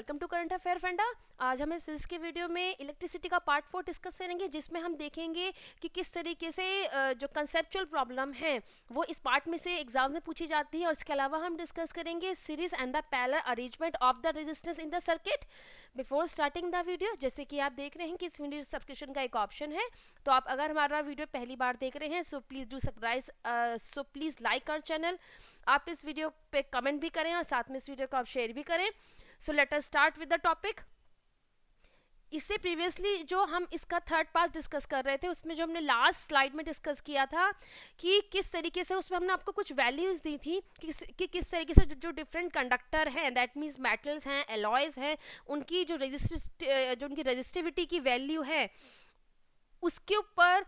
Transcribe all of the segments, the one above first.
Welcome to current affair फंडा। आज हम इस फिजिक्स के वीडियो में इलेक्ट्रिसिटी का पार्ट 4 डिस्कस करेंगे, जिसमें हम देखेंगे कि किस तरीके से जो कंसेप्चुअल प्रॉब्लम है वो इस पार्ट में से एग्जाम में पूछी जाती है। और इसके अलावा हम डिस्कस करेंगे series and the parallel arrangement of the resistance in the circuit. Before starting the video, जैसे कि आप देख रहे हैं कि इस वीडियो सब्सक्रिप्शन का एक ऑप्शन है, तो आप अगर हमारा वीडियो पहली बार देख रहे हैं so please do subscribe, so please like our channel. आप इस वीडियो पे कमेंट भी करें और साथ में इस वीडियो को आप शेयर भी करें। So let us start with the topic. इससे प्रीवियसली जो हम इसका थर्ड पार्ट डिस्कस कर रहे थे, उसमें जो हमने लास्ट स्लाइड में डिस्कस किया था कि किस तरीके से उसमें हमने आपको कुछ वैल्यूज दी थी कि किस तरीके से जो डिफरेंट कंडक्टर हैं, दैट मीन्स मेटल्स हैं, एलॉयज हैं, उनकी जो उनकी रेजिस्टिविटी की वैल्यू है उसके ऊपर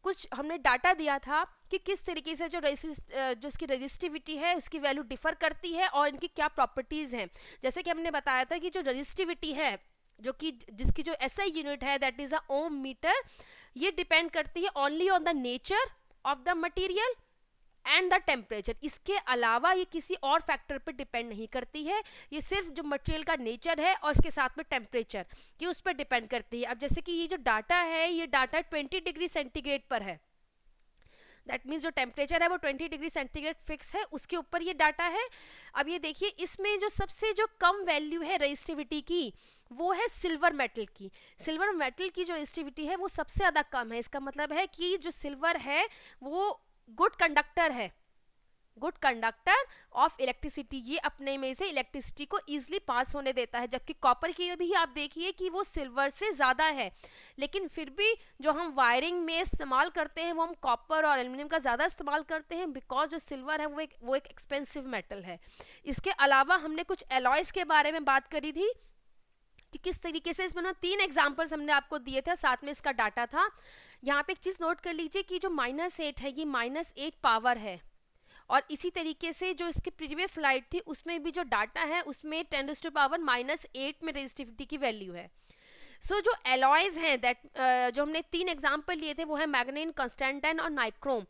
कुछ हमने डाटा दिया था कि किस तरीके से जो उसकी रेजिस्टिविटी है उसकी वैल्यू डिफर करती है और इनकी क्या प्रॉपर्टीज हैं। जैसे कि हमने बताया था कि जो रेजिस्टिविटी है, जो कि जिसकी जो एसआई यूनिट है that is a ohm meter, ये डिपेंड करती है only on the nature of the material and the temperature. इसके अलावा ये किसी और फैक्टर पर डिपेंड नहीं करती है, ये सिर्फ जो मटेरियल का नेचर है और इसके साथ में टेम्परेचर कि उस पर डिपेंड करती है। अब जैसे कि ये जो डाटा है, ये डाटा 20 डिग्री सेंटीग्रेड पर है, दैट मीन्स जो टेम्परेचर है वो 20 डिग्री सेंटीग्रेड फिक्स है, उसके ऊपर ये डाटा है। अब ये देखिए, इसमें जो सबसे जो कम वैल्यू है रेजिस्टिविटी की वो है सिल्वर मेटल की। सिल्वर मेटल की जो रेजिस्टिविटी है वो सबसे ज़्यादा कम है। इसका मतलब है कि जो सिल्वर है वो गुड कंडक्टर है, गुड कंडक्टर ऑफ इलेक्ट्रिसिटी, ये अपने में से इलेक्ट्रिसिटी को इजीली पास होने देता है। जबकि कॉपर की भी आप देखिए कि वो सिल्वर से ज़्यादा है, लेकिन फिर भी जो हम वायरिंग में इस्तेमाल करते हैं वो हम कॉपर और एल्युमिनियम का ज़्यादा इस्तेमाल करते हैं, बिकॉज जो सिल्वर है वो एक एक्सपेंसिव मेटल है। इसके अलावा हमने कुछ एलॉयज के बारे में बात करी थी कि किस तरीके से, इसमें ना 3 एग्जाम्पल्स हमने आपको दिए थे, साथ में इसका डाटा था। यहाँ पे एक चीज़ नोट कर लीजिए कि जो -8 है ये -8 पावर है, और इसी तरीके से जो इसकी प्रीवियस स्लाइड थी उसमें भी जो डाटा है उसमें 10⁻⁻8 में रेजिस्टिविटी की वैल्यू है। सो जो एलॉयज हैं दैट जो हमने 3 एग्जाम्पल लिए थे वो है मैग्नीन, कंस्टेंटाइन और नाइक्रोम।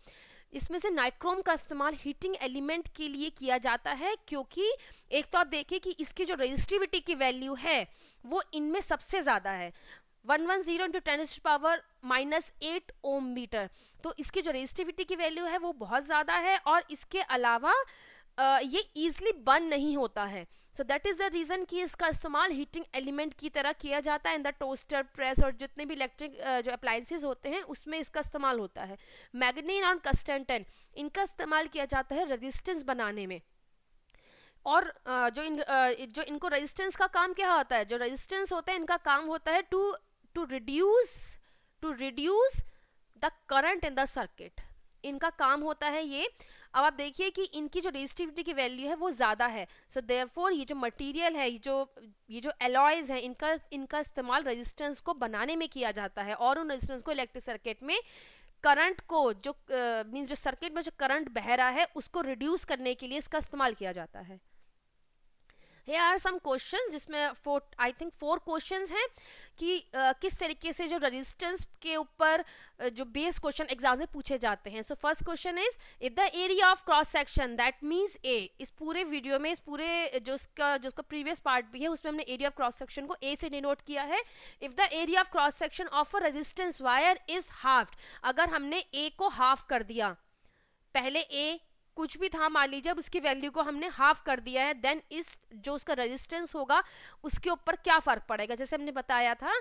इसमें से नाइक्रोम का इस्तेमाल हीटिंग एलिमेंट के लिए किया जाता है, क्योंकि एक तो आप देखिए कि इसकी जो रेजिस्टिविटी की वैल्यू है वो इनमें सबसे ज़्यादा है, 110 × 10⁻⁻8 ओम मीटर। तो इसकी जो रेजिस्टिविटी की वैल्यू है वो बहुत ज़्यादा है, और इसके अलावा ये ईजिली बर्न नहीं होता है। So that is the reason कि इसका इस्तेमाल हीटिंग एलिमेंट की तरह किया जाता है इन द टोस्टर, प्रेस और जितने भी इलेक्ट्रिक जो अप्लायंसेज होते हैं उसमें इसका इस्तेमाल होता है। मैग्नीन और कंस्टेंटाइन, इनका इस्तेमाल किया जाता है रेजिस्टेंस बनाने में। और जो इनको रेजिस्टेंस का काम क्या होता है, जो रेजिस्टेंस होता है इनका काम होता है to reduce the current in the circuit, इनका काम होता है ये। अब आप देखिए कि इनकी जो रेजिस्टिविटी की वैल्यू है वो ज़्यादा है, सो देयरफॉर ये जो मटेरियल है, ये जो एलॉयज हैं, इनका इस्तेमाल रेजिस्टेंस को बनाने में किया जाता है, और उन रेजिस्टेंस को इलेक्ट्रिक सर्किट में करंट को जो मीन्स जो सर्किट में जो करंट बह रहा है उसको रिड्यूस करने के लिए इसका इस्तेमाल किया जाता है। Here are some questions, जिसमें 4 क्वेश्चंस हैं कि किस तरीके से जो रेजिस्टेंस के ऊपर जो बेस क्वेश्चन एग्जाम में पूछे जाते हैं। So first question is, if the area of cross section that means A, इस पूरे वीडियो में, इस पूरे जो उसका प्रीवियस पार्ट भी है उसमें हमने एरिया ऑफ क्रॉस सेक्शन को ए से डिनोट किया है। If the area of cross section of a resistance wire is half, अगर हमने ए को हाफ कर दिया, पहले ए कुछ भी था मान लीजिए, अब उसकी वैल्यू को हमने हाफ कर दिया है, देन इस जो उसका रेजिस्टेंस होगा उसके ऊपर क्या फर्क पड़ेगा। जैसे हमने बताया था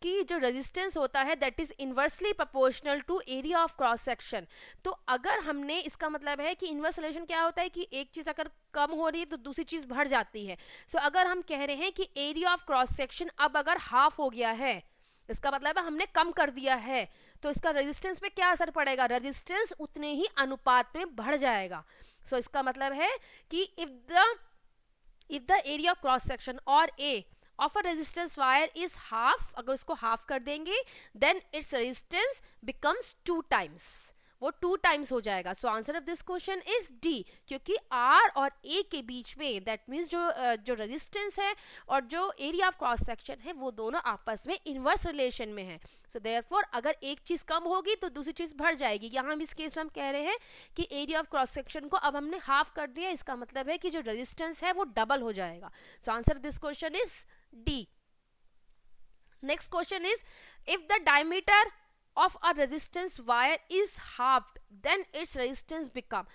कि जो रेजिस्टेंस होता है that is inversely proportional to area of cross section. तो अगर हमने, इसका मतलब है कि इनवर्स रिलेशन क्या होता है कि एक चीज अगर कम हो रही है तो दूसरी चीज बढ़ जाती है। सो अगर हम कह रहे हैं कि एरिया ऑफ क्रॉस सेक्शन अब अगर हाफ हो गया है, इसका मतलब है हमने कम कर दिया है, तो इसका रेजिस्टेंस पे क्या असर पड़ेगा, रेजिस्टेंस उतने ही अनुपात में बढ़ जाएगा। सो इसका मतलब है कि if the area of cross section और A of a resistance wire is half, अगर उसको हाफ कर देंगे then its resistance becomes 2 times, वो 2 टाइम्स हो जाएगा। So answer of this question is D, क्योंकि आर और ए के बीच में दैट मीन्स जो रेजिस्टेंस है और जो एरिया ऑफ क्रॉस सेक्शन है वो दोनों आपस में इनवर्स रिलेशन में है। सो देयरफॉर अगर एक चीज कम होगी तो दूसरी चीज बढ़ जाएगी। यहाँ हम इस केस में हम कह रहे हैं कि एरिया ऑफ क्रॉस सेक्शन को अब हमने हाफ कर दिया, इसका मतलब है कि जो रेजिस्टेंस है वो डबल हो जाएगा। So answer this question is D. Next question is if the diameter of a resistance wire is halved then its resistance become,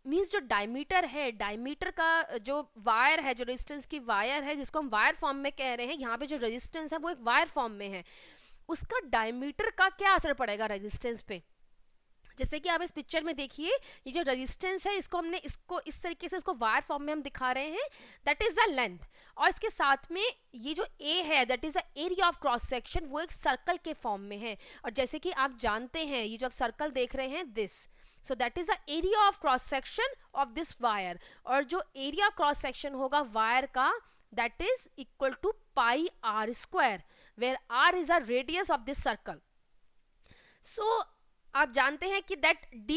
means जो डायमीटर है, डायमीटर का जो वायर है, जो रेजिस्टेंस की वायर है जिसको हम वायर फॉर्म में कह रहे हैं, यहाँ पे जो रेजिस्टेंस है वो एक वायर फॉर्म में है, उसका डायमीटर का क्या असर पड़ेगा रेजिस्टेंस पे। जैसे कि आप इस पिक्चर में देखिए, ये जो रेजिस्टेंस है इसको हमने इसको इस तरीके से इसको वायर फॉर्म में हम दिखा रहे हैं, दैट इज द लेंथ, और इसके साथ में ये जो ए है that is the area of cross section, वो एक सर्कल के फॉर्म में है। और जैसे कि आप जानते हैं ये जो आप सर्कल देख रहे हैं this, so that is the area of cross section of this wire, और जो एरिया क्रॉस सेक्शन होगा वायर का that is equal to pi R square, where R is the radius of this circle. So आप जानते हैं कि that d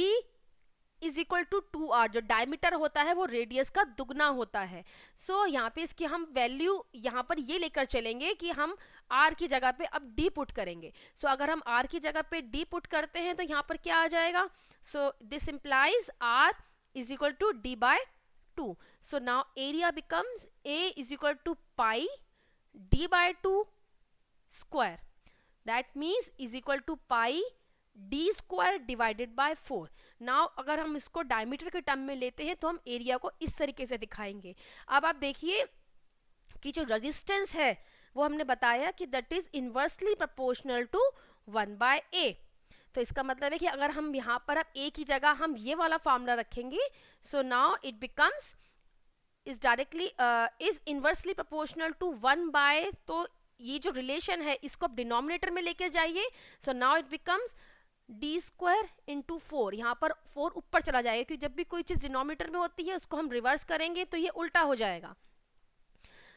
is equal to 2r, जो diameter होता है वो रेडियस का दुगना होता है। सो यहाँ पे इसकी हम वैल्यू यहाँ पर ये लेकर चलेंगे कि हम r की जगह पे अब d पुट करेंगे। सो अगर हम r की जगह पे d पुट करते हैं तो यहाँ पर क्या आ जाएगा, so this implies r is equal to d by 2। So now area becomes a is equal to pi d by 2 square, that means is equal to pi d square divided by 4। Now अगर हम इसको diameter के term में लेते हैं तो हम area को इस तरीके से दिखाएंगे। अब आप देखिए कि जो रेजिस्टेंस है वो हमने बताया कि that is inversely proportional to 1 by a। तो इसका मतलब है कि अगर हम यहाँ पर अब a की जगह हम ये वाला फार्मूला रखेंगे, so now it becomes is directly is inversely proportional to 1 by, तो ये जो रिलेशन है इसको आप डिनोमिनेटर में लेकर जाइए। सो now it becomes D square into 4, यहाँ पर 4 ऊपर चला जाएगा क्योंकि जब भी कोई चीज डिनोमिनेटर में होती है उसको हम रिवर्स करेंगे तो ये उल्टा हो जाएगा।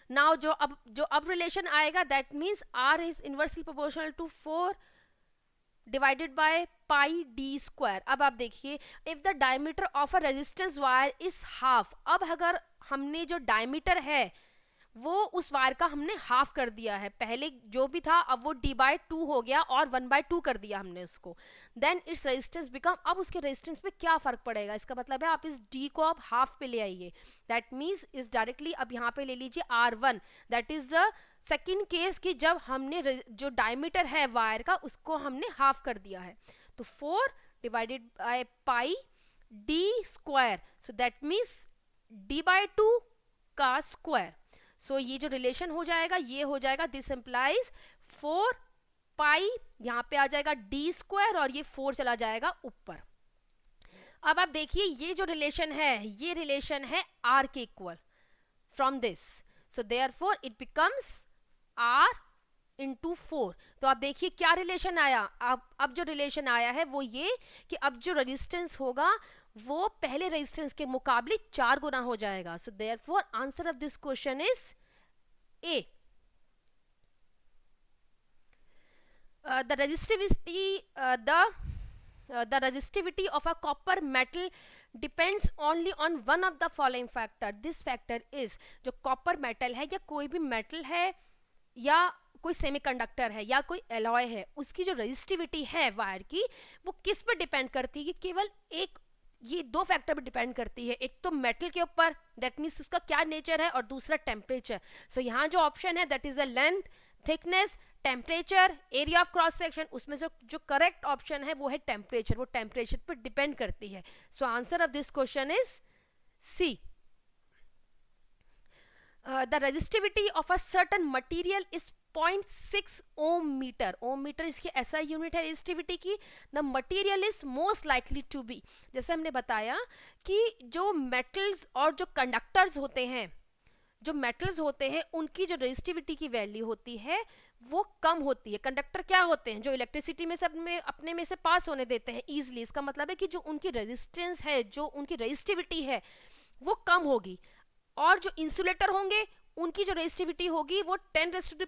नाउ जो अब रिलेशन आएगा that means R is inversely proportional to 4 divided by pi D square. अब आप देखिए if the diameter of a resistance wire is half, अब अगर हमने जो डायमीटर है वो उस वायर का हमने हाफ कर दिया है, पहले जो भी था अब वो d बाय 2 हो गया और 1 बाय 2 कर दिया हमने उसको, देन इट्स रेजिस्टेंस बिकम, अब उसके रेजिस्टेंस पे क्या फर्क पड़ेगा, इसका मतलब है आप इस d को अब हाफ पे ले आइए, दैट मीन्स इस डायरेक्टली अब यहाँ पे ले लीजिए r1, that is the second case कि जब हमने जो डायमीटर है वायर का उसको हमने हाफ कर दिया है। तो 4 divided by pi d square, so that means d by 2 का स्क्वायर। सो ये जो रिलेशन हो जाएगा ये हो जाएगा दिस इंप्लाइज 4 पाई, यहाँ पे आ जाएगा डी स्क्वायर और ये 4 चला जाएगा ऊपर। अब आप देखिए ये जो रिलेशन है ये रिलेशन है आर के equal from this, so therefore it becomes R into 4। तो आप देखिए क्या रिलेशन आया, अब जो रिलेशन आया है वो ये कि अब जो रेजिस्टेंस होगा वो पहले रेजिस्टेंस के मुकाबले 4 गुना हो जाएगा। So therefore answer of this question is a. The resistivity of a copper metal depends only on one of the following factor. This factor is, जो कॉपर मेटल है या कोई भी मेटल है या कोई सेमीकंडक्टर है या कोई एलॉय है, उसकी जो रेजिस्टिविटी है वायर की वो किस पर डिपेंड करती है, केवल एक ये 2 फैक्टर पे डिपेंड करती है, एक तो मेटल के ऊपर दैट मीन्स उसका क्या नेचर है और दूसरा टेम्परेचर। सो यहाँ जो ऑप्शन है that is the length, thickness, temperature, area of cross section, उसमें जो करेक्ट ऑप्शन है वो है टेम्परेचर, वो टेम्परेचर पर डिपेंड करती है। So answer of this question is C. The resistivity of a certain material is 0.6 ohm meter. Ohm meter इसकी ऐसा यूनिट है रेजिस्टिविटी की। The material is most likely to be, जैसे हमने बताया कि जो मेटल्स और जो कंडक्टर्स होते हैं, जो मेटल्स होते हैं उनकी जो रेजिस्टिविटी की वैल्यू होती है वो कम होती है। कंडक्टर क्या होते हैं, जो इलेक्ट्रिसिटी में से अपने में से पास होने देते हैं इजीली, इसका मतलब है कि जो उनकी रेजिस्टेंस है, जो उनकी रेजिस्टिविटी है वो कम होगी। और जो इंसुलेटर होंगे उनकी जो रेजिस्टिविटी होगी वो 10⁻⁻+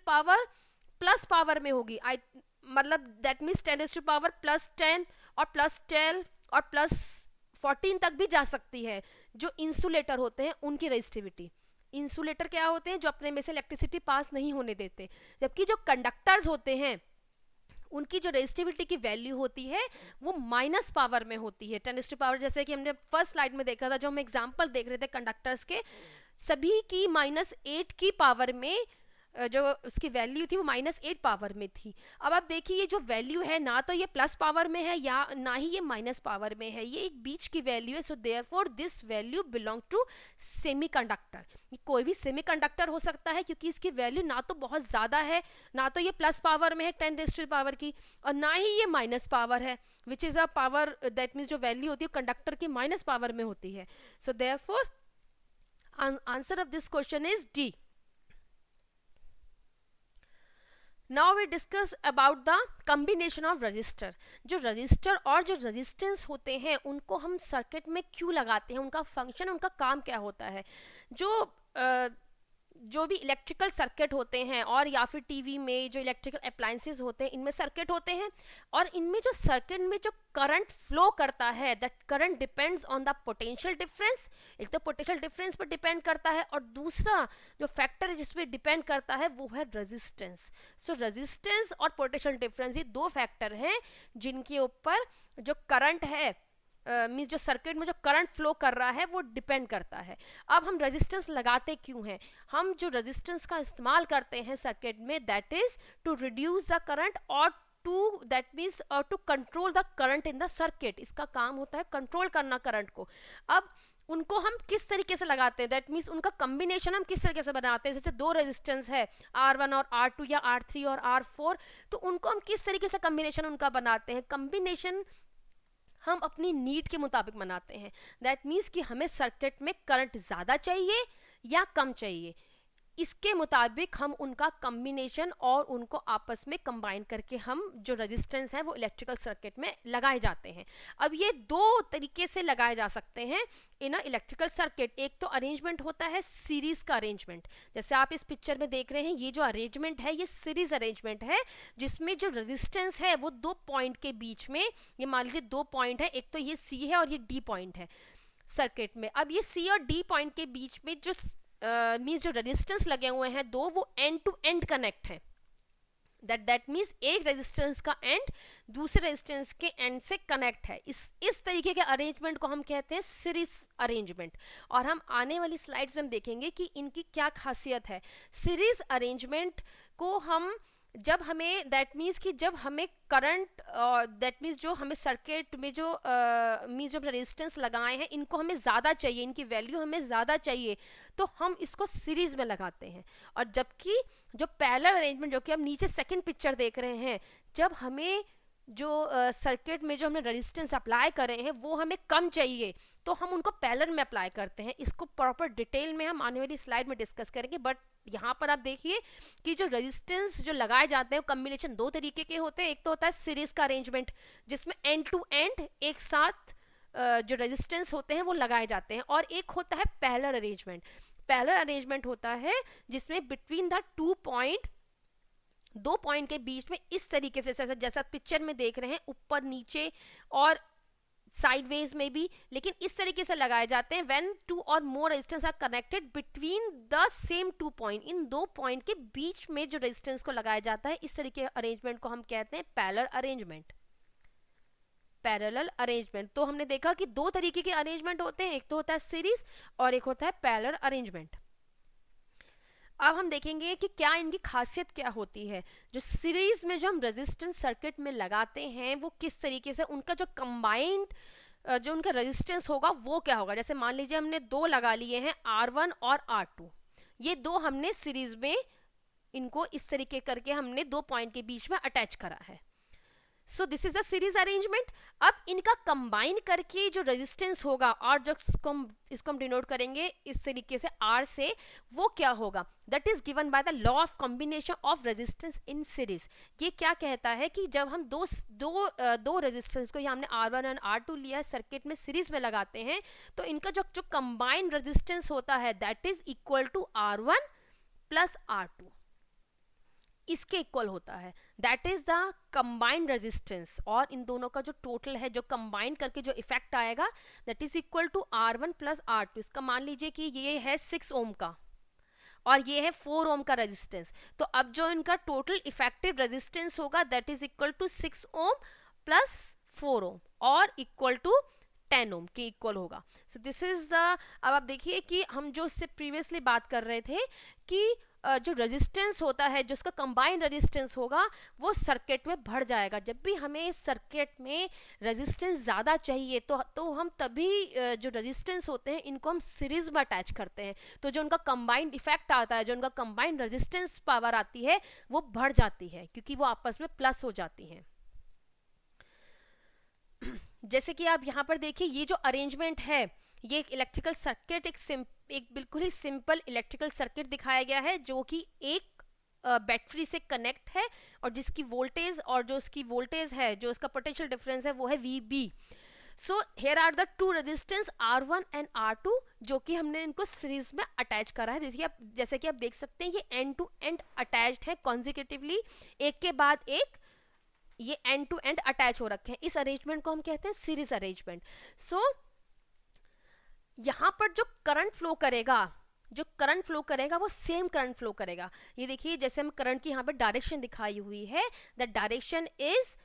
पावर में होगी। मतलब दैट मीन्स 10⁻+10 और +12 और +14 तक भी जा सकती है। जो इंसुलेटर होते हैं उनकी रेजिस्टिविटी, इंसुलेटर क्या होते हैं, जो अपने में से इलेक्ट्रिसिटी पास नहीं होने देते, जबकि जो कंडक्टर्स होते हैं उनकी जो रेजिस्टिविटी की वैल्यू होती है वो माइनस पावर में होती है, 10⁻, जैसे कि हमने फर्स्ट स्लाइड में देखा था, जो हम एग्जांपल देख रहे थे कंडक्टर्स के, सभी की -8 की पावर में जो उसकी वैल्यू थी वो -8 पावर में थी। अब आप देखिए ये जो वैल्यू है ना तो ये प्लस पावर में है या ना ही ये माइनस पावर में है, ये एक बीच की वैल्यू है। So therefore this value belong to semiconductor. कोई भी सेमीकंडक्टर हो सकता है क्योंकि इसकी वैल्यू ना तो बहुत ज़्यादा है, ना तो ये प्लस पावर में है 10 पावर की, और ना ही ये माइनस पावर है, which is a power, that means जो वैल्यू होती है कंडक्टर की माइनस पावर में होती है। So therefore answer of this question is D. Now we discuss about the combination of resistor। जो रजिस्टर और जो रेजिस्टेंस होते हैं उनको हम सर्किट में क्यों लगाते हैं, उनका फंक्शन, उनका काम क्या होता है। जो भी इलेक्ट्रिकल सर्किट होते हैं और या फिर टीवी में जो इलेक्ट्रिकल अप्लायंसेस होते हैं इनमें सर्किट होते हैं, और इनमें जो सर्किट में जो करंट फ्लो करता है that current depends on the potential difference. एक तो पोटेंशियल डिफरेंस पर डिपेंड करता है और दूसरा जो फैक्टर है जिसपे डिपेंड करता है वो है रेजिस्टेंस। सो रेजिस्टेंस और पोटेंशियल डिफरेंस ये दो फैक्टर हैं जिनके ऊपर जो करंट है मीन्स जो सर्किट में जो करंट फ्लो कर रहा है वो डिपेंड करता है। अब हम रेजिस्टेंस लगाते क्यों हैं, हम जो रेजिस्टेंस का इस्तेमाल करते हैं सर्किट में that is to reduce the current और to that means to control the current in the circuit. इसका काम होता है कंट्रोल करना करंट को। अब उनको हम किस तरीके से लगाते हैं, दैट मीन्स उनका कॉम्बिनेशन हम किस तरीके से बनाते हैं। जैसे दो रेजिस्टेंस है R1 और R2 या R3 और R4, तो उनको हम किस तरीके से कॉम्बिनेशन उनका बनाते हैं। कॉम्बिनेशन हम अपनी नीड के मुताबिक बनाते हैं, दैट मीन्स कि हमें सर्किट में करंट ज़्यादा चाहिए या कम चाहिए, इसके मुताबिक हम उनका कॉम्बिनेशन और उनको आपस में कंबाइन करके हम जो रेजिस्टेंस है वो इलेक्ट्रिकल सर्किट में लगाए जाते हैं। अब ये दो तरीके से लगाए जा सकते हैं इन अ इलेक्ट्रिकल सर्किट। एक तो अरेंजमेंट होता है सीरीज का अरेंजमेंट, जैसे आप इस पिक्चर में देख रहे हैं, ये जो अरेंजमेंट है ये सीरीज अरेंजमेंट है जिसमें जो रेजिस्टेंस है वो दो पॉइंट के बीच में, ये मान लीजिए दो पॉइंट है, एक तो ये सी है और ये डी पॉइंट है सर्किट में। अब ये सी और डी पॉइंट के बीच में जो मीन्स जो रेजिस्टेंस लगे हुए हैं दो, वो एंड टू एंड कनेक्ट है। दैट मीन्स एक रेजिस्टेंस का एंड दूसरे रेजिस्टेंस के एंड से कनेक्ट है। इस तरीके के अरेंजमेंट को हम कहते हैं सीरीज अरेंजमेंट। और हम आने वाली स्लाइड्स में हम देखेंगे कि इनकी क्या खासियत है। सीरीज अरेंजमेंट को हम जब हमें दैट मीन्स कि जब हमें करंट दैट मीन्स जो हमें सर्किट में जो मीन्स जो रेजिस्टेंस लगाए हैं इनको हमें ज़्यादा चाहिए, इनकी वैल्यू हमें ज़्यादा चाहिए, तो हम इसको सीरीज में लगाते हैं। और जबकि जो पैरेलल अरेंजमेंट जो कि हम नीचे सेकंड पिक्चर देख रहे हैं, जब हमें जो सर्किट में जो हमने रेजिस्टेंस अप्लाई करे हैं वो हमें कम चाहिए तो हम उनको पैरेलल में अप्लाई करते हैं। इसको प्रॉपर डिटेल में हम आने वाली स्लाइड में डिस्कस करेंगे, बट यहाँ पर आप देखिए कि जो रेजिस्टेंस जो लगाए जाते हैं कॉम्बिनेशन दो तरीके के होते हैं। एक तो होता है सीरीज का अरेंजमेंट जिसमें एंड टू एंड एक साथ जो रेजिस्टेंस होते हैं वो लगाए जाते हैं, और एक होता है पैरेलल अरेंजमेंट। पैरेलल अरेंजमेंट होता है जिसमें बिटवीन द दो पॉइंट के बीच में इस तरीके से जैसा पिक्चर में देख रहे हैं ऊपर नीचे और साइडवेज में भी, लेकिन इस तरीके से लगाए जाते हैं when two or more resistance are connected between the same two point. इन दो पॉइंट के बीच में जो रेजिस्टेंस को लगाया जाता है इस तरीके अरेंजमेंट को हम कहते हैं पैरेलल अरेंजमेंट। पैरेलल अरेंजमेंट तो हमने देखा कि दो तरीके के अरेंजमेंट होते हैं, एक तो होता है सीरीज और एक होता है पैरेलल अरेंजमेंट। अब हम देखेंगे कि क्या इनकी खासियत क्या होती है। जो सीरीज में जो हम रेजिस्टेंस सर्किट में लगाते हैं वो किस तरीके से उनका जो कंबाइंड जो उनका रेजिस्टेंस होगा वो क्या होगा। जैसे मान लीजिए हमने दो लगा लिए हैं R1 और R2, ये दो हमने सीरीज में इनको इस तरीके करके हमने दो पॉइंट के बीच में अटैच करा है। So this is a series arrangement. अब इनका कंबाइन करके जो रेजिस्टेंस होगा और जो इसको हम डिनोट करेंगे इस तरीके से R से, वो क्या होगा, that is given bye the law of combination of resistance in series. ये क्या कहता है कि जब हम दो रेजिस्टेंस को, हमने R1 और R2 लिया है सर्किट में सीरीज में लगाते हैं, तो इनका जो कंबाइंड रेजिस्टेंस होता है that is equal to R1 plus R2। इसके इक्वल होता है, that is the combined resistance, और इन दोनों का जो टोटल है, जो कंबाइन करके जो इफेक्ट आएगा, that is equal to R1 plus R2। इसका मान लीजिए कि ये है 6 ओम का और ये है 4 ओम का रेजिस्टेंस, तो अब जो इनका टोटल इफेक्टिव रेजिस्टेंस होगा that is equal to 6 ohm plus 4 ohm और इक्वल टू 10 ओम के इक्वल होगा। सो दिस इज द, अब आप देखिए कि हम जो इससे प्रीवियसली बात कर रहे थे कि जो रेजिस्टेंस होता है, जो उसका कंबाइंड रेजिस्टेंस होगा, वो सर्किट में बढ़ जाएगा। जब भी हमें सर्किट में रेजिस्टेंस ज़्यादा चाहिए तो हम तभी जो रेजिस्टेंस होते हैं इनको हम सीरीज में अटैच करते हैं, तो जो उनका कंबाइंड इफेक्ट आता है, जो उनका कंबाइंड रेजिस्टेंस पावर आती है वो बढ़ जाती है, क्योंकि वो आपस में प्लस हो जाती हैं। जैसे कि आप यहाँ पर देखिए, ये जो अरेंजमेंट है, ये एक इलेक्ट्रिकल सर्किट, एक बिल्कुल ही सिंपल इलेक्ट्रिकल सर्किट दिखाया गया है, जो कि एक बैटरी से कनेक्ट है और जिसकी वोल्टेज, और जो उसकी वोल्टेज है, जो उसका पोटेंशियल डिफरेंस है, वो है VB। So here are the two resistance R1 and R2, जो कि हमने इनको सीरीज में अटैच करा है। जैसे कि आप देख सकते हैं, ये एंड टू एंड अटैच्ड है कॉन्जिक्यूटिवली, एक के बाद एक ये एंड टू एंड अटैच हो रखे हैं। इस अरेंजमेंट को हम कहते हैं सीरीज अरेंजमेंट। सो यहां पर जो करंट फ्लो करेगा वो सेम करंट फ्लो करेगा। ये देखिए, जैसे हम करंट की यहाँ पर डायरेक्शन दिखाई हुई है, द डायरेक्शन इज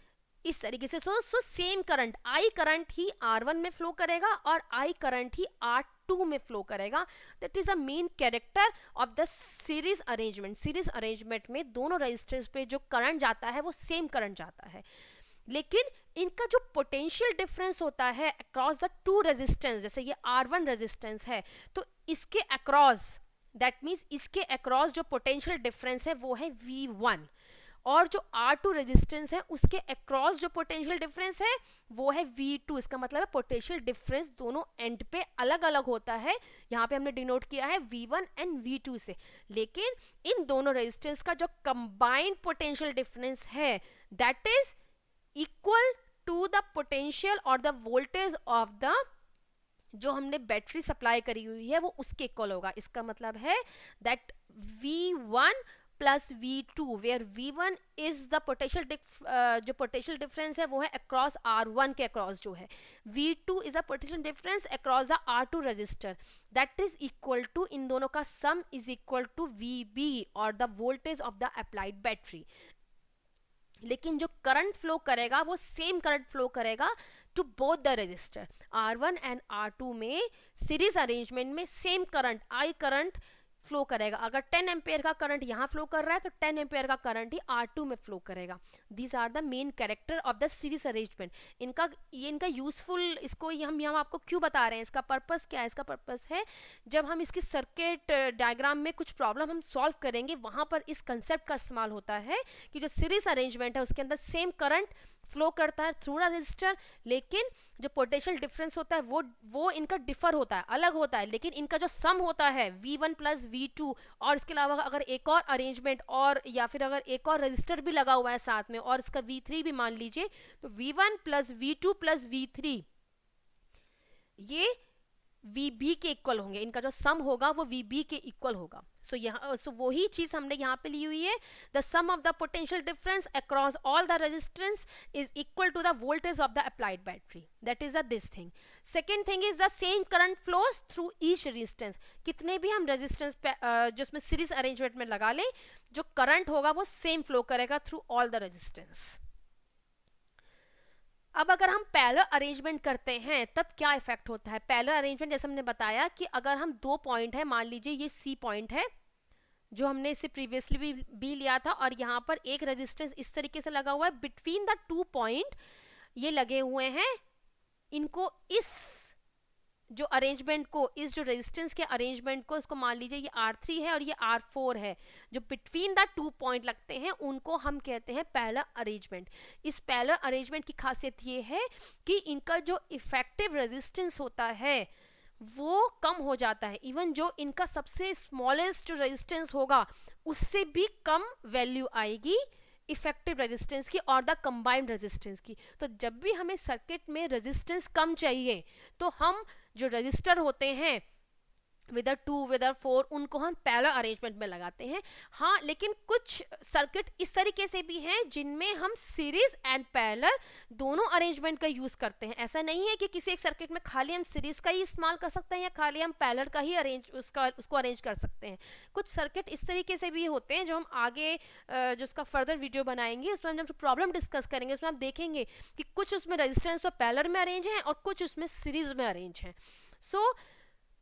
इस तरीके से। So same current, I current he R1 में फ्लो करेगा और I करंट ही R2 में फ्लो करेगा। That is a main character of the series arrangement. Series arrangement में दोनों रेजिस्टेंस पे जो करंट जाता है वो सेम करंट जाता है, लेकिन इनका जो पोटेंशियल डिफरेंस होता है अक्रॉस द टू रेजिस्टेंस, जैसे ये R1 रेजिस्टेंस है, तो इसके अक्रॉस, दैट मीन्स इसके अक्रॉस जो पोटेंशियल डिफरेंस है वो है V1, और जो R2 रेजिस्टेंस है उसके अक्रॉस जो पोटेंशियल डिफरेंस है वो है V2। इसका मतलब है पोटेंशियल डिफरेंस दोनों एंड पे अलग अलग होता है। यहाँ पे हमने डिनोट किया है V1 एंड V2 से, लेकिन इन दोनों रेजिस्टेंस का जो कंबाइंड पोटेंशियल डिफरेंस है that is equal to the potential और द वोल्टेज ऑफ द, जो हमने बैटरी सप्लाई करी हुई है वो उसके इक्वल होगा। इसका मतलब है that V1 plus V2, where V1 is the potential जो पोटेंशियल डिफरेंस है वो है अक्रॉस R1 के अक्रॉस जो है, V2 is a potential difference across the R2 resistor, that is equal to, इन दोनों का sum is equal to VB और the voltage of the applied battery. लेकिन जो करंट फ्लो करेगा वो सेम करंट फ्लो करेगा to both the resistor. R1 and R2 में सीरीज अरेंजमेंट में same current, I current flow करेगा। अगर 10 एम्पेयर का करंट यहाँ फ्लो कर रहा है तो 10 एम्पेयर का करंट ही R2 में फ्लो करेगा। These are the main character of the series arrangement. इनका यूजफुल, इसको हम यहाँ आपको क्यों बता रहे हैं, इसका पर्पस क्या है? इसका पर्पस है जब हम इसकी सर्किट डायग्राम में कुछ प्रॉब्लम हम सॉल्व करेंगे, वहां पर इस कंसेप्ट का इस्तेमाल होता है कि जो सीरीज अरेंजमेंट है उसके अंदर सेम करंट फ्लो करता है थ्रू रेजिस्टर, लेकिन जो पोटेंशियल डिफरेंस होता है वो इनका डिफर होता है, अलग होता है, लेकिन इनका जो सम होता है V1 प्लस V2, और इसके अलावा अगर एक और अरेंजमेंट और या फिर अगर एक और रजिस्टर भी लगा हुआ है साथ में और इसका V3 भी मान लीजिए, तो V1 plus V2 plus V3 ये VB के इक्वल होंगे। इनका जो सम होगा वो VB के इक्वल होगा। सो वही चीज हमने यहाँ पे ली हुई है, the sum of the potential difference across all the resistance is equal to the voltage of the applied battery, that is this thing. Second thing is the same current flows through each resistance. कितने भी हम resistance जो उसमें series arrangement में लगा लें, जो current होगा वो सेम फ्लो करेगा थ्रू ऑल द रेजिस्टेंस। अब अगर हम पैरेलल अरेंजमेंट करते हैं तब क्या इफेक्ट होता है? पैरेलल अरेंजमेंट जैसे हमने बताया कि अगर हम दो पॉइंट है, मान लीजिए ये C पॉइंट है जो हमने इससे प्रीवियसली भी लिया था, और यहाँ पर एक रेजिस्टेंस इस तरीके से लगा हुआ है, बिटवीन द टू पॉइंट ये लगे हुए हैं, इनको इस जो अरेंजमेंट को, इस जो रेजिस्टेंस के अरेंजमेंट को, इसको मान लीजिए ये R3 है और ये R4 है, जो बिटवीन द टू पॉइंट लगते हैं उनको हम कहते हैं पैरेलल अरेंजमेंट। इस पैरेलल अरेंजमेंट की खासियत ये है कि इनका जो इफेक्टिव रेजिस्टेंस होता है वो कम हो जाता है, इवन जो इनका सबसे स्मॉलेस्ट जो रेजिस्टेंस होगा उससे भी कम वैल्यू आएगी इफेक्टिव रेजिस्टेंस की और द कंबाइंड रेजिस्टेंस की। तो जब भी हमें सर्किट में रेजिस्टेंस कम चाहिए तो हम जो रजिस्टर होते हैं विदर 2 विदर 4 उनको हम पैरेलल अरेंजमेंट में लगाते हैं। हाँ, लेकिन कुछ सर्किट इस तरीके से भी हैं जिनमें हम सीरीज एंड पैरेलल दोनों अरेंजमेंट का यूज करते हैं। ऐसा नहीं है कि किसी एक सर्किट में खाली हम सीरीज का ही इस्तेमाल कर सकते हैं या खाली हम पैरेलल का ही उसको अरेंज कर सकते हैं। कुछ सर्किट इस तरीके से भी होते हैं जो हम आगे जो उसका फर्दर वीडियो बनाएंगे उसमें हम जब प्रॉब्लम डिस्कस करेंगे उसमें आप देखेंगे कि कुछ उसमें रेजिस्टेंस तो पैरेलल में अरेंज है और कुछ उसमें सीरीज में अरेंज है। सो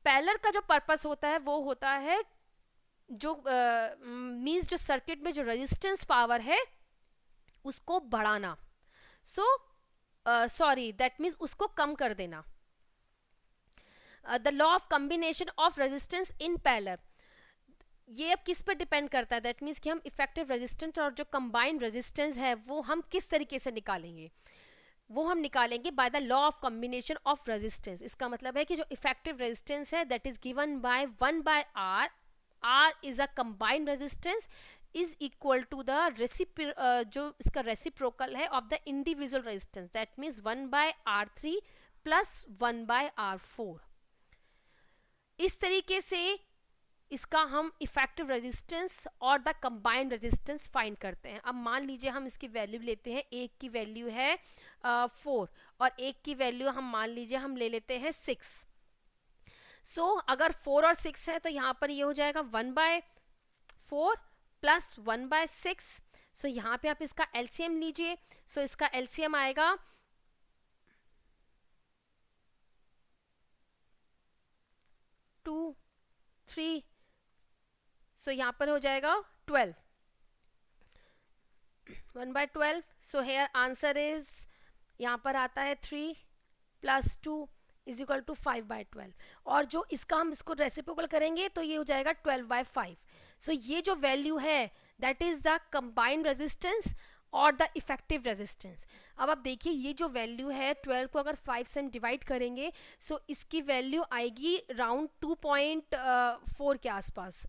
पैरेलल का जो पर्पस होता है वो होता है जो मींस जो सर्किट में जो रेजिस्टेंस पावर है उसको बढ़ाना। दैट मींस उसको कम कर देना। The law of combination of resistance in parallel, ये अब किस पर डिपेंड करता है, दैट मींस कि हम इफेक्टिव रेजिस्टेंस और जो कंबाइंड रेजिस्टेंस है वो हम किस तरीके से निकालेंगे। वो हम निकालेंगे by the law of combination of resistance. इसका मतलब है कि जो इफेक्टिव रेजिस्टेंस है that is given by 1 by आर, R is a combined resistance is equal to the जो इसका रेसिप्रोकल है of the individual resistance, that means 1 by R3 plus 1 by R4। इस तरीके से इसका हम इफेक्टिव रेजिस्टेंस और द कंबाइंड रेजिस्टेंस फाइंड करते हैं। अब मान लीजिए हम इसकी वैल्यू लेते हैं, एक की वैल्यू है 4 और एक की वैल्यू हम मान लीजिए हम ले लेते हैं 6। सो अगर 4 और 6 है तो यहाँ पर ये हो जाएगा 1 बाय 4 प्लस 1 बाय 6। सो यहाँ पे आप इसका एलसीएम लीजिए। सो इसका एलसीएम आएगा 2 3, सो यहाँ पर हो जाएगा 12, 1 by 12। So here answer is यहाँ पर आता है 3 plus 2 is equal to 5 by 12। और जो इसका हम इसको रेसिप्रोकल करेंगे तो ये हो जाएगा 12 बाय 5। सो ये जो वैल्यू है that is the combined resistance और द इफेक्टिव रेजिस्टेंस। अब आप देखिए ये जो वैल्यू है 12 को अगर 5 से हम डिवाइड करेंगे सो इसकी वैल्यू आएगी राउंड 2.4 के आसपास।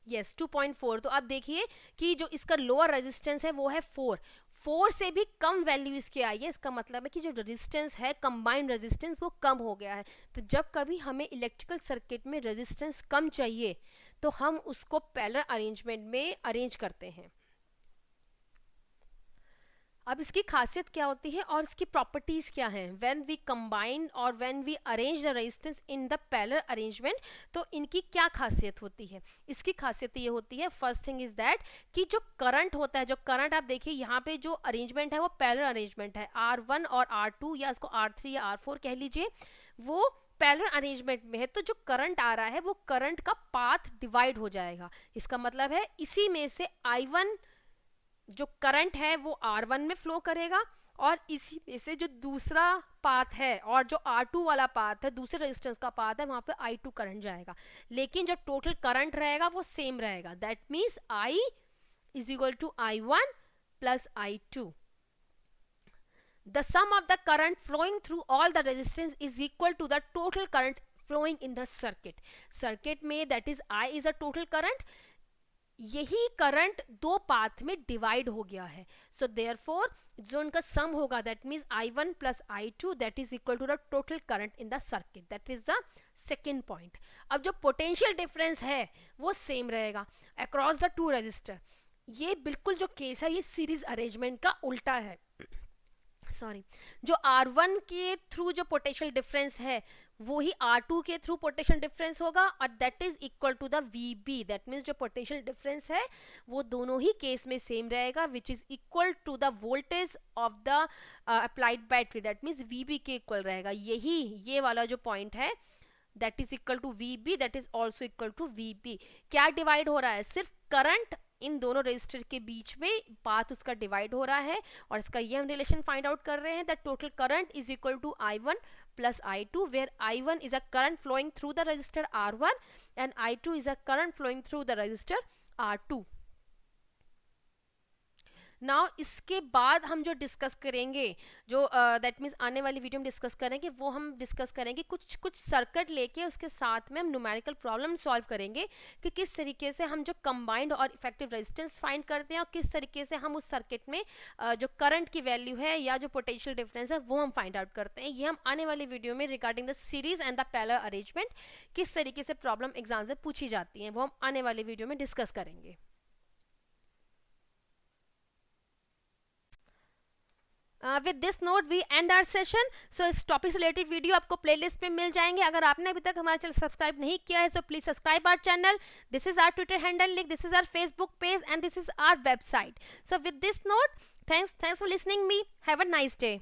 यस 2.4। तो आप देखिए कि जो इसका लोअर रेजिस्टेंस है वो है 4 से भी कम वैल्यू इसके आई है। इसका मतलब है कि जो रेजिस्टेंस है कंबाइंड रेजिस्टेंस वो कम हो गया है। तो जब कभी हमें इलेक्ट्रिकल सर्किट में रेजिस्टेंस कम चाहिए तो हम उसको पैरेलल अरेंजमेंट में अरेंज करते हैं। अब इसकी खासियत क्या होती है और इसकी प्रॉपर्टीज क्या हैं व्हेन वी कंबाइन और when we arrange the resistance in the parallel arrangement, तो इनकी क्या खासियत होती है। इसकी खासियत ये होती है, फर्स्ट थिंग इज दैट कि जो करंट होता है, जो करंट आप देखिए यहाँ पे जो अरेंजमेंट है वो पैरेलल अरेंजमेंट है। R1 और R2 या इसको R3 या R4 कह लीजिए, वो पैरेलल अरेंजमेंट में है। तो जो करंट आ रहा है वो करंट का पाथ डिवाइड हो जाएगा। इसका मतलब है इसी में से I1 जो करंट है वो R1 में फ्लो करेगा और इसी में से जो दूसरा पाथ है और जो R2 वाला पाथ है, दूसरे रेजिस्टेंस का पाथ है, वहां पे I2 करंट जाएगा। लेकिन जो टोटल करंट रहेगा वो सेम रहेगा। That means I is equal to I1 plus I2। The sum of the current flowing through all the resistance is equal to the total current flowing in the circuit. Circuit में that is I is a total current. यही current दो path में divide हो गया है। So therefore जो उनका sum होगा that means I1 plus I2 that is equal to the total current in the circuit. That is the second point. अब जो पोटेंशियल डिफरेंस है वो सेम रहेगा अक्रॉस द टू रेजिस्टर। ये बिल्कुल जो केस है ये सीरीज अरेंजमेंट का उल्टा है। सॉरी, जो R1 के थ्रू जो पोटेंशियल डिफरेंस है वो ही R2 के थ्रू पोटेंशियल डिफरेंस होगा और that is equal to the VB। That means जो पोटेंशियल डिफरेंस है वो दोनों ही केस में सेम रहेगा which is equal to the voltage of the applied battery. That means VB के इक्वल रहेगा। यही ये वाला जो पॉइंट है that is equal to VB, that is also equal to VB। क्या डिवाइड हो रहा है? सिर्फ करंट इन दोनों रेजिस्टर के बीच में पाथ उसका डिवाइड हो रहा है और इसका ये हम रिलेशन फाइंड आउट कर रहे हैं that total current is equal to I1 plus I2 where I1 is a current flowing through the resistor R1 and I2 is a current flowing through the resistor R2. Now इसके बाद हम जो discuss करेंगे, जो that means आने वाली video में discuss करेंगे, वो हम डिस्कस करेंगे कुछ सर्किट लेके उसके साथ में हम न्यूमेरिकल प्रॉब्लम सॉल्व करेंगे कि किस तरीके से हम जो कंबाइंड और इफेक्टिव रेजिस्टेंस फाइंड करते हैं और किस तरीके से हम उस सर्किट में जो करंट की वैल्यू है या जो पोटेंशियल डिफरेंस है वो हम फाइंड आउट करते हैं। ये हम आने वाली वीडियो में regarding the series and the parallel arrangement किस तरीके से प्रॉब्लम एग्जाम में पूछी जाती है वो हम आने वाली वीडियो में डिस्कस करेंगे। With this note we end our session. So इस टॉपिक से रिलेटेड वीडियो आपको प्लेलिस्ट में मिल जाएंगे। अगर आपने अभी तक हमारा चैनल सब्सक्राइब नहीं किया है तो please subscribe our channel. This is our Twitter handle link, this is our Facebook page and this is our website. So with this note, thanks for listening me, have a nice day.